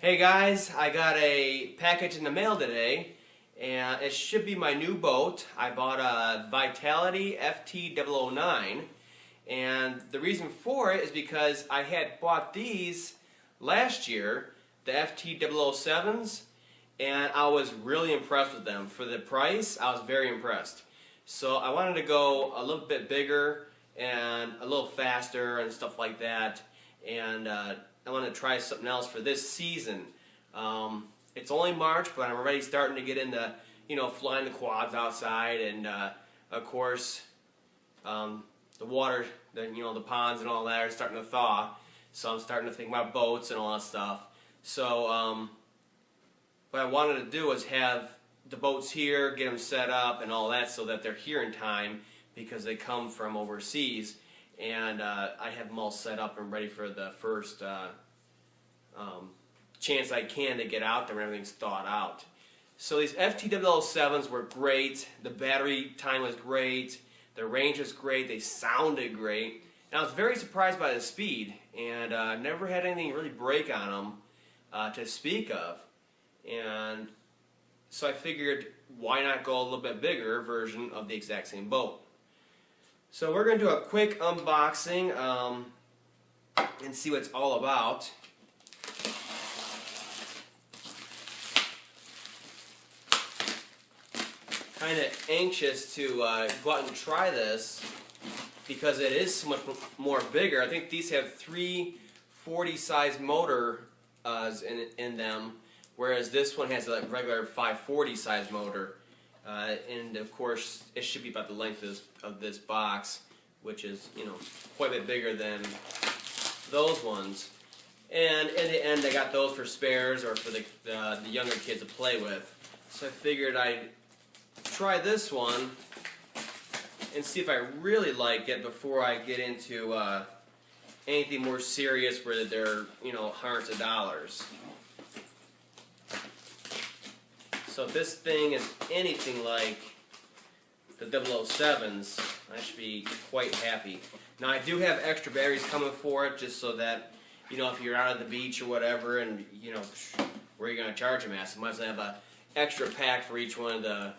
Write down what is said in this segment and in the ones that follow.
Hey guys, I got a package in the mail today, and it should be my new boat. I bought a Vitality FT009, and the reason for it is because I had bought these last year, the FT007s, and I was really impressed with them. For the price, I was very impressed. So I wanted to go a little bit bigger and a little faster and stuff like that, and I want to try something else for this season. It's only March, but I'm already starting to get into, flying the quads outside, and of course, the water, the ponds and all that are starting to thaw. So I'm starting to think about boats and all that stuff. So what I wanted to do was have the boats here, get them set up and all that, so that they're here in time because they come from overseas. And I have them all set up and ready for the first chance I can to get out there when everything's thawed out. So these FT007s were great. The battery time was great. The range was great. They sounded great. And I was very surprised by the speed. And never had anything really break on them to speak of. And so I figured, why not go a little bit bigger version of the exact same boat? So we're going to do a quick unboxing and see what it's all about. Kind of anxious to go out and try this because it is so much more bigger. I think these have 340 size motor in them, whereas this one has a regular 540 size motor. And of course, it should be about the length of this box, which is quite a bit bigger than those ones. And in the end, I got those for spares or for the younger kids to play with. So I figured I'd try this one and see if I really like it before I get into anything more serious where they're hundreds of dollars. So if this thing is anything like the 007s, I should be quite happy. Now I do have extra batteries coming for it, just so that if you're out at the beach or whatever, and where you're going to charge them at, so might as well have an extra pack for each one of the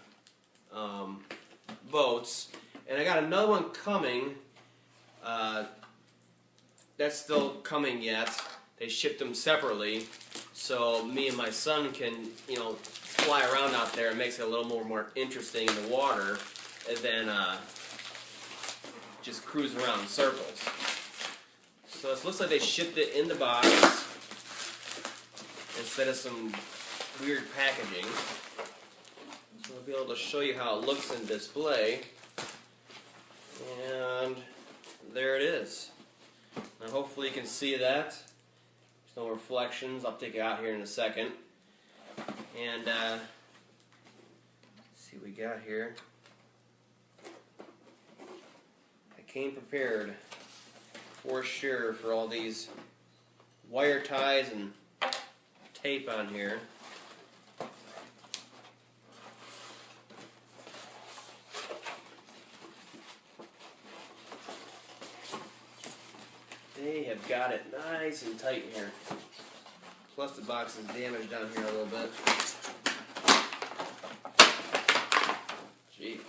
boats. And I got another one coming. That's still coming yet. They shipped them separately, so me and my son can fly around out there. It makes it a little more interesting in the water than just cruising around in circles. So it looks like they shipped it in the box instead of some weird packaging. So I'll be able to show you how it looks in display. And there it is. Now hopefully you can see that. There's no reflections. I'll take it out here in a second. And let's see what we got here. I came prepared for sure for all these wire ties and tape on here. They have got it nice and tight in here. Plus the box is damaged down here a little bit. Jeez.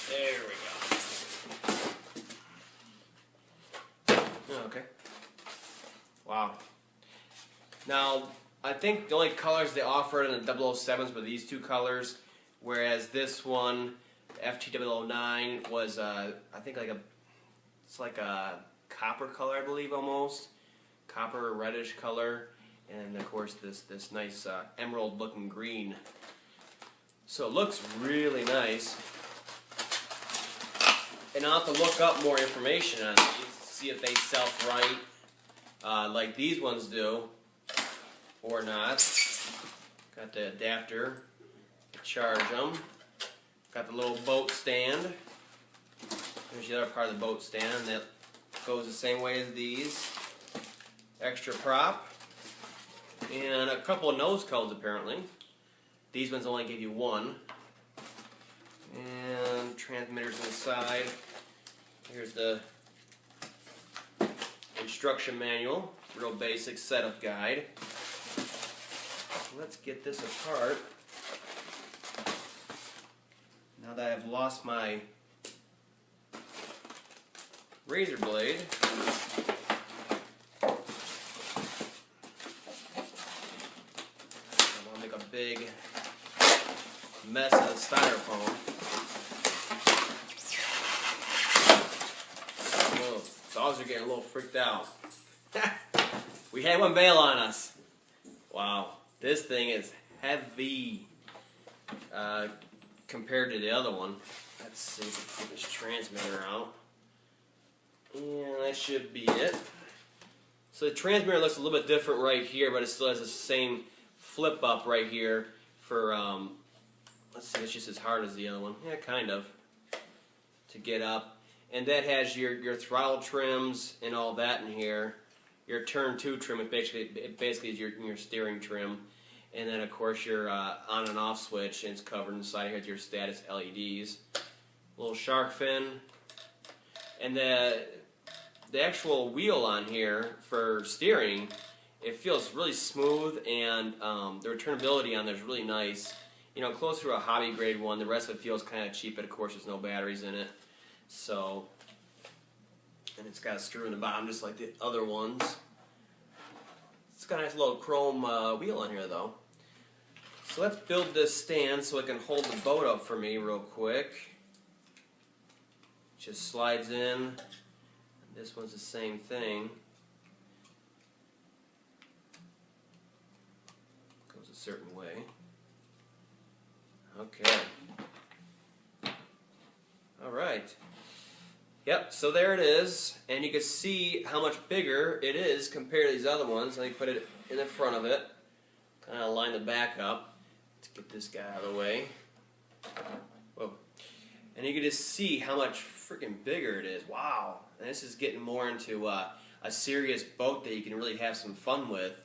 There we go. Okay. Wow. Now, I think the only colors they offered in the 007s were these two colors, whereas this one, FT009, was I think it's like a copper color, I believe, almost copper reddish color, and of course this nice emerald looking green. So it looks really nice, and I'll have to look up more information on it to see if they self-right like these ones do or not. Got the adapter to charge them. Got the little boat stand. There's the other part of the boat stand that goes the same way as these. Extra prop. And a couple of nose cones apparently. These ones only give you one. And transmitters inside. Here's the instruction manual, real basic setup guide. Let's get this apart. Now that I've lost my razor blade, I want to make a big mess of the styrofoam. Whoa, dogs are getting a little freaked out. We had one bail on us. Wow, this thing is heavy compared to the other one. Let's see if we can get this transmitter out. And that should be it. So the transmitter looks a little bit different right here, but it still has the same flip up right here for, let's see, it's just as hard as the other one. Yeah, kind of, to get up. And that has your throttle trims and all that in here. Your turn 2 trim, it basically is your steering trim. And then, of course, your on and off switch, and it's covered inside here with your status LEDs. Little shark fin. And the actual wheel on here for steering, it feels really smooth, and the returnability on there is really nice. You know, close to a hobby grade one. The rest of it feels kind of cheap, but of course there's no batteries in it. So, and it's got a screw in the bottom just like the other ones. It's got a nice little chrome wheel on here though. So let's build this stand so it can hold the boat up for me real quick. Just slides in. This one's the same thing. Goes a certain way. Okay. Alright. Yep, so there it is. And you can see how much bigger it is compared to these other ones. Let me put it in the front of it. Kind of line the back up. Let's get this guy out of the way. Whoa. And you can just see how much freaking bigger it is. Wow. And this is getting more into a serious boat that you can really have some fun with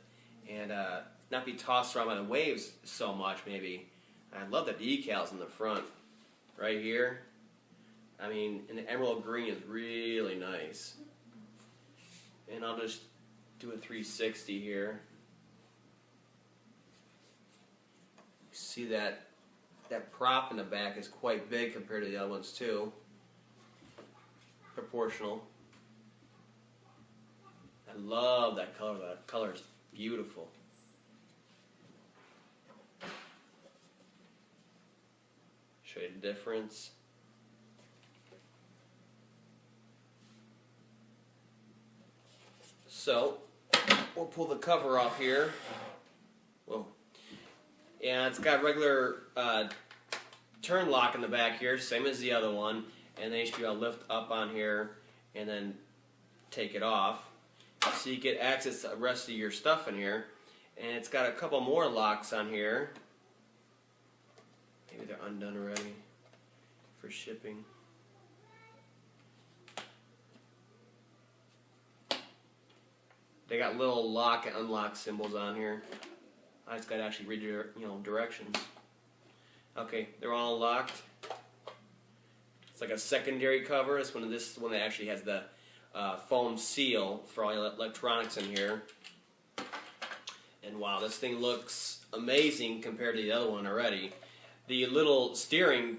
and not be tossed around by the waves so much, maybe. I love the decals in the front. Right here. I mean, and the emerald green is really nice. And I'll just do a 360 here. See that prop in the back is quite big compared to the other ones too. Proportional. I love that color. That color is beautiful. Show you the difference. So, we'll pull the cover off here. Whoa. And it's got regular turn lock in the back here, same as the other one. And then you should be able to lift up on here and then take it off. So you get access to the rest of your stuff in here. And it's got a couple more locks on here. Maybe they're undone already for shipping. They got little lock and unlock symbols on here. I just got to actually read your, directions. Okay, they're all locked. It's like a secondary cover. This one that actually has the foam seal for all your electronics in here. And wow, this thing looks amazing compared to the other one already. The little steering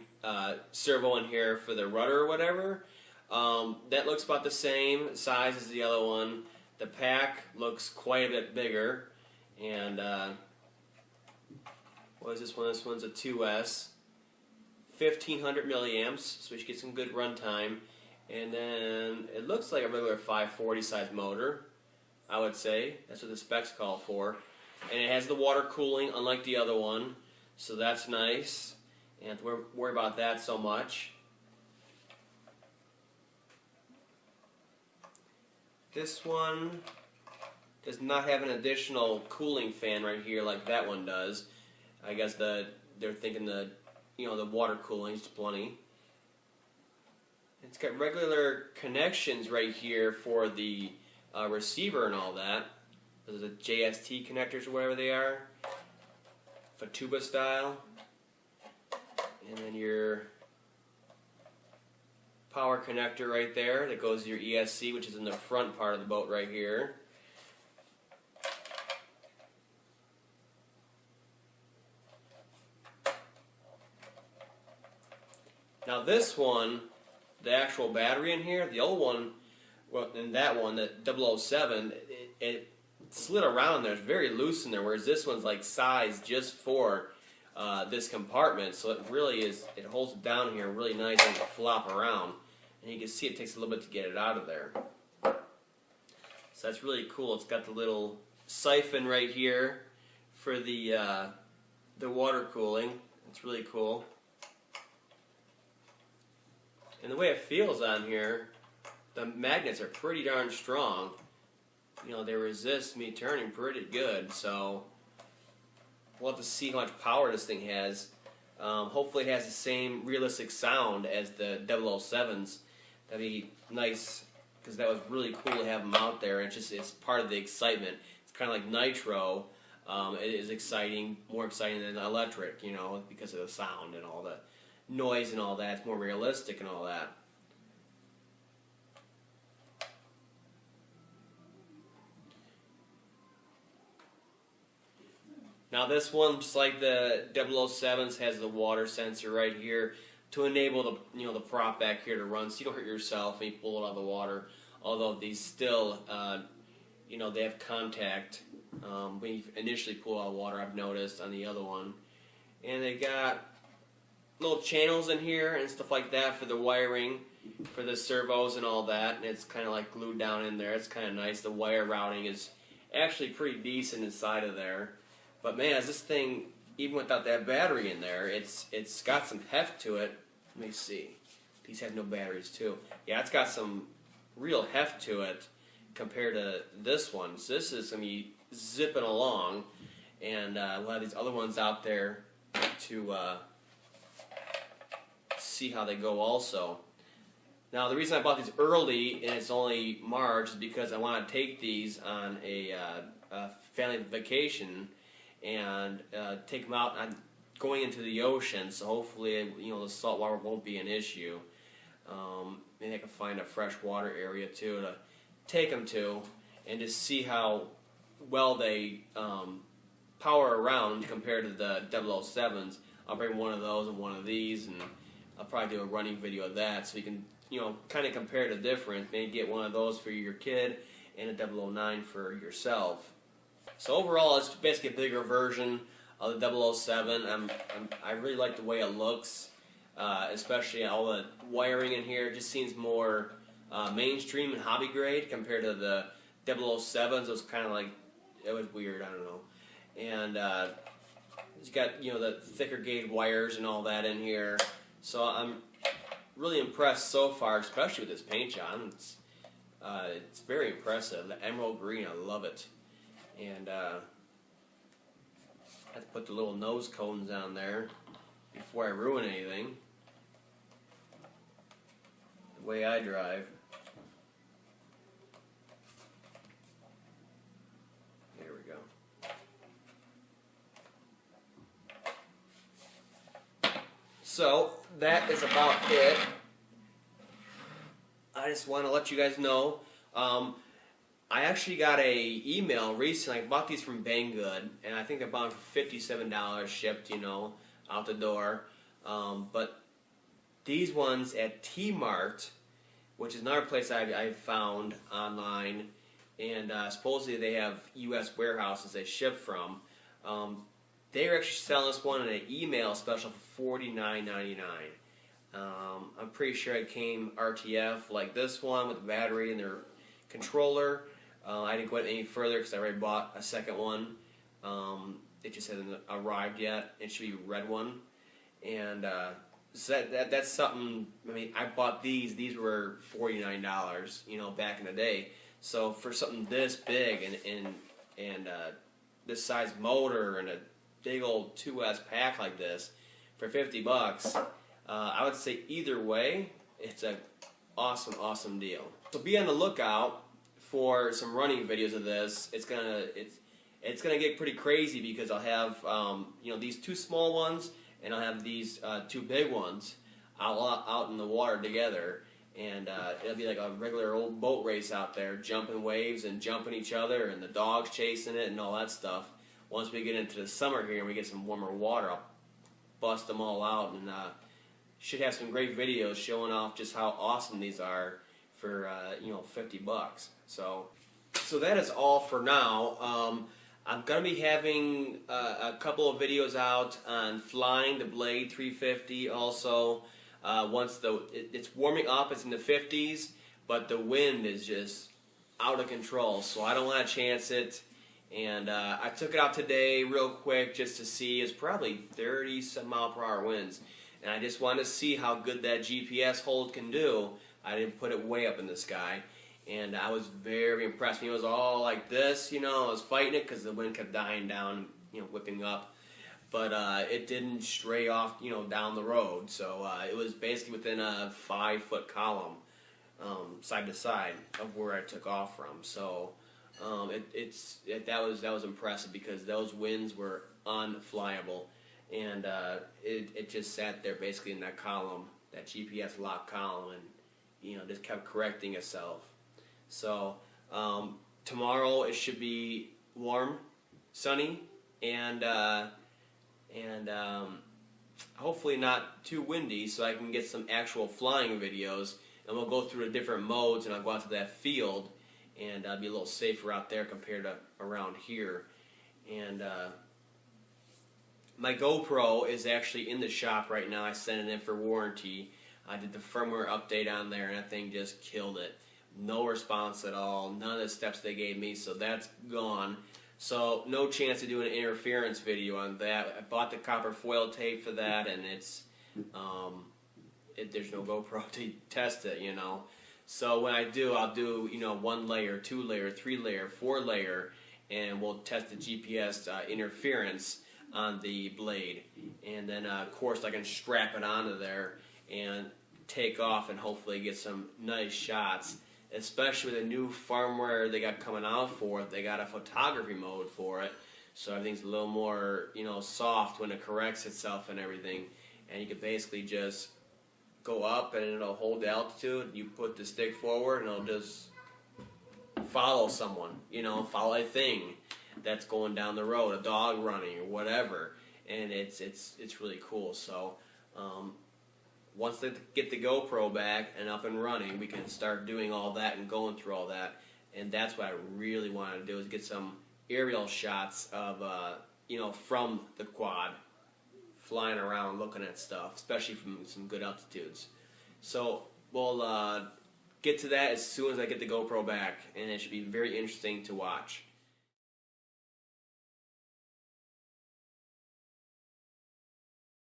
servo in here for the rudder or whatever, that looks about the same size as the other one. The pack looks quite a bit bigger. And what is this one? This one's a 2S. 1500 milliamps, so we should get some good run time. And then it looks like a regular 540 size motor, I would say. That's what the specs call for. And it has the water cooling, unlike the other one. So that's nice. You don't have to worry about that so much. This one does not have an additional cooling fan right here like that one does. I guess they're thinking the water cooling is plenty. It's got regular connections right here for the receiver and all that. Those are the JST connectors or whatever they are. Fatuba style. And then your power connector right there that goes to your ESC, which is in the front part of the boat right here. Now this one, the actual battery in here, the old one, well, in that one, the 007, it slid around there. It's very loose in there, whereas this one's like sized just for this compartment, so it really is, it holds it down here really nice and flop around. And you can see it takes a little bit to get it out of there. So that's really cool. It's got the little siphon right here for the water cooling. It's really cool. And the way it feels on here, the magnets are pretty darn strong. You know, they resist me turning pretty good, so we'll have to see how much power this thing has. Hopefully it has the same realistic sound as the 007s. That'd be nice, because that was really cool to have them out there. It's part of the excitement. It's kind of like nitro. It is exciting, more exciting than electric, you know, because of the sound and all the noise and all that. It's more realistic and all that. Now this one, just like the 007s, has the water sensor right here to enable the the prop back here to run, so you don't hurt yourself when you pull it out of the water. Although these still, they have contact when you initially pull out of water. I've noticed on the other one, and they got little channels in here and stuff like that for the wiring, for the servos and all that. And it's kind of like glued down in there. It's kind of nice. The wire routing is actually pretty decent inside of there. But man, as this thing, even without that battery in there, it's got some heft to it. Let me see. These have no batteries too. Yeah, it's got some real heft to it compared to this one. So this is going to be zipping along, and we'll have these other ones out there to see how they go also. Now the reason I bought these early, and it's only March, is because I want to take these on a family vacation and take them out on going into the ocean, so hopefully the salt water won't be an issue. Maybe I can find a freshwater area too to take them to, and just see how well they power around compared to the 007s. I'll bring one of those and one of these, and I'll probably do a running video of that, so you can kind of compare the difference. Maybe get one of those for your kid and a 009 for yourself. So overall, it's basically a bigger version of the 007. I really like the way it looks, especially all the wiring in here. It just seems more mainstream and hobby grade compared to the 007s. It was kind of like, it was weird, I don't know. And it's got the thicker gauge wires and all that in here. So I'm really impressed so far, especially with this paint job. It's very impressive. The emerald green, I love it. And I have to put the little nose cones on there before I ruin anything. The way I drive. There we go. So that is about it. I just want to let you guys know. I actually got a email recently. I bought these from Banggood, and I think I bought them for $57 shipped, out the door. But these ones at T-Mart, which is another place I've found online, and supposedly they have U.S. warehouses they ship from. They're actually selling this one in an email special for $49.99. I'm pretty sure it came RTF like this one with the battery and their controller. I didn't go any further because I already bought a second one. It just hasn't arrived yet. It should be a red one. And so that's something. I mean, I bought these. These were $49, back in the day. So for something this big and this size motor and a big old 2S pack like this for $50, I would say either way, it's an awesome deal. So be on the lookout for some running videos of this. It's gonna get pretty crazy because I'll have these two small ones and I'll have these two big ones out in the water together, and it'll be like a regular old boat race out there, jumping waves and jumping each other, and the dogs chasing it and all that stuff. Once we get into the summer here and we get some warmer water, I'll bust them all out, and should have some great videos showing off just how awesome these are for $50. So that is all for now. I'm going to be having a couple of videos out on flying the Blade 350 also. Once it's warming up, it's in the 50s, but the wind is just out of control, so I don't want to chance it. And I took it out today real quick just to see. It's probably 30 some mile per hour winds, and I just wanted to see how good that GPS hold can do. I didn't put it way up in the sky, and I was very impressed. It was all like this, I was fighting it because the wind kept dying down, whipping up. But it didn't stray off, down the road. So it was basically within a 5-foot column, side to side of where I took off from. So that was impressive because those winds were unflyable, and it just sat there basically in that column, that GPS lock column, and just kept correcting itself. So tomorrow it should be warm, sunny, and hopefully not too windy, so I can get some actual flying videos, and we'll go through the different modes, and I'll go out to that field, and be a little safer out there compared to around here. And my GoPro is actually in the shop right now. I sent it in for warranty. I did the firmware update on there, and that thing just killed it. No response at all, none of the steps they gave me, so that's gone. So no chance of doing an interference video on that. I bought the copper foil tape for that, and there's no GoPro to test it, So when I do, I'll do 1 layer, 2 layer, 3 layer, 4 layer, and we'll test the GPS interference on the Blade. And then of course I can strap it onto there and take off and hopefully get some nice shots. Especially with the new firmware they got coming out for it, they got a photography mode for it, so everything's a little more, soft when it corrects itself and everything. And you can basically just go up and it'll hold the altitude. You put the stick forward and it'll just follow someone, follow a thing that's going down the road, a dog running or whatever. And it's really cool. So once they get the GoPro back and up and running, we can start doing all that and going through all that. And that's what I really want to do, is get some aerial shots of, from the quad, flying around looking at stuff, especially from some good altitudes. So we'll get to that as soon as I get the GoPro back, and it should be very interesting to watch.